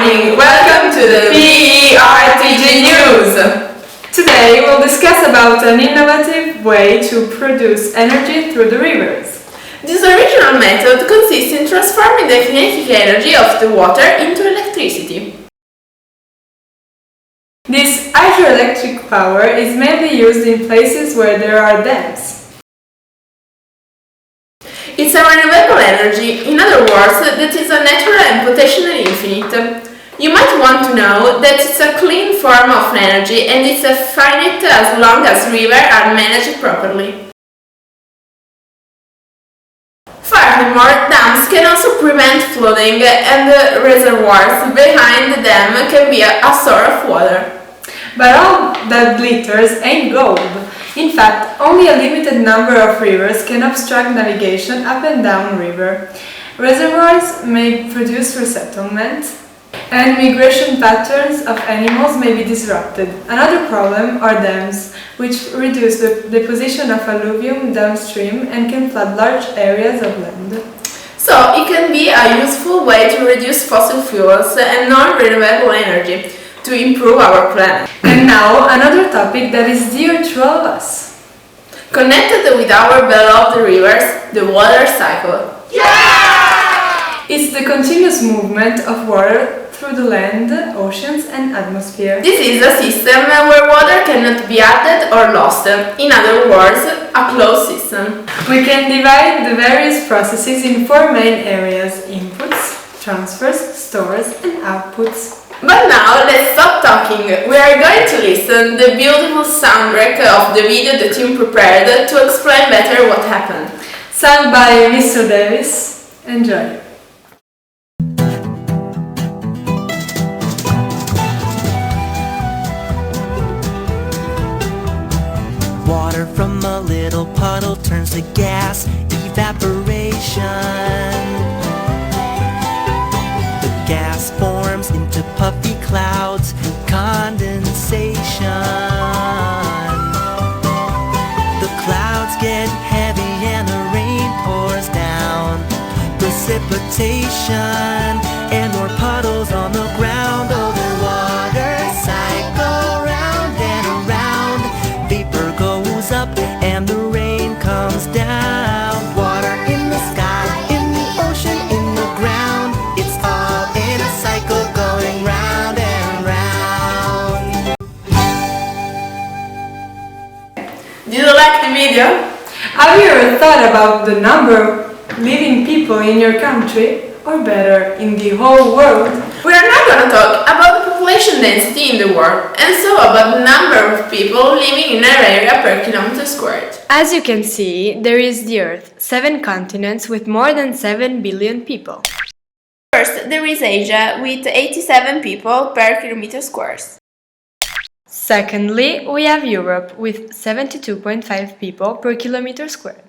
morning! Welcome to the P.E.R. News! Today we'll discuss about an innovative way to produce energy through the rivers. This original method consists in transforming the kinetic energy of the water into electricity. This hydroelectric power is mainly used in places where there are dams. It's a renewable energy, in other words, that is a natural and potentially infinite. You might want to know that it's a clean form of energy and it's finite as long as rivers are managed properly. Furthermore, dams can also prevent flooding and reservoirs behind them can be a source of water. But all that glitters ain't gold. In fact, only a limited number of rivers can obstruct navigation up and down river. Reservoirs may produce resettlement, and migration patterns of animals may be disrupted. Another problem are dams, which reduce the deposition of alluvium downstream and can flood large areas of land. So, it can be a useful way to reduce fossil fuels and non-renewable energy to improve our planet. And now, another topic that is dear to all of us. Connected with our beloved rivers, the water cycle. Yeah! It's the continuous movement of water through the land, oceans and atmosphere. This is a system where water cannot be added or lost. In other words, a closed system. We can divide the various processes in four main areas: inputs, transfers, stores and outputs. But now let's stop talking. We are going to listen the beautiful soundtrack of the video the team prepared to explain better what happened. Sung by Mr. Davis. Enjoy. Water from a little puddle turns to gas, evaporation. The gas forms into puffy clouds, condensation. The clouds get heavy and the rain pours down, precipitation, and more puddles on the ground. Oh, the water cycle round and around. Vapor goes up and the rain comes down. Water in the sky, in the ocean, in the ground. It's all in a cycle going round and round. Did you like the video? Have you ever thought about the number of living people in your country? Or better, in the whole world? We are now going to talk about the population density in the world, and so about the number of people living in an area per kilometer squared. As you can see, there is the Earth, 7 continents with more than 7 billion people. First, there is Asia with 87 people per kilometer squared. Secondly, we have Europe with 72.5 people per kilometer squared.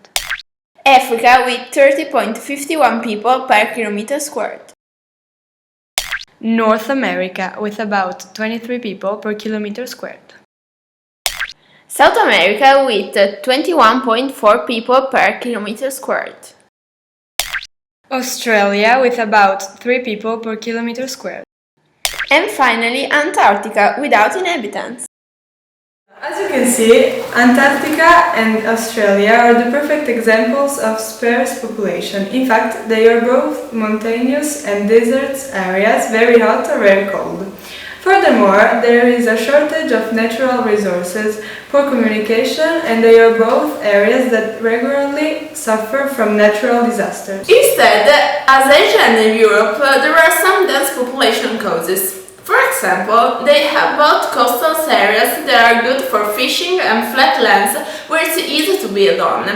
Africa with 30.51 people per kilometer squared. North America with about 23 people per kilometer squared. South America with 21.4 people per kilometer squared. Australia with about 3 people per kilometer squared. And finally, Antarctica without inhabitants. As you can see, Antarctica and Australia are the perfect examples of sparse population. In fact, they are both mountainous and desert areas, very hot or very cold. Furthermore, there is a shortage of natural resources, poor communication, and they are both areas that regularly suffer from natural disasters. Instead, as Asia and Europe, there are some dense population causes. For example, they have both coastal areas that are good for fishing and flat lands where it's easy to build on.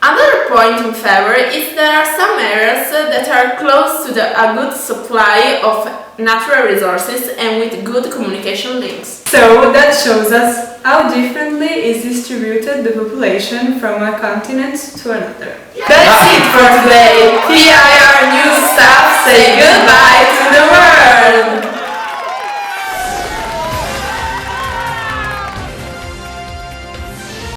Another point in favor is there are some areas that are close to a good supply of natural resources and with good communication links. So that shows us how differently is distributed the population from a continent to another. That's it for today! P.E.R. News staff say goodbye to the world!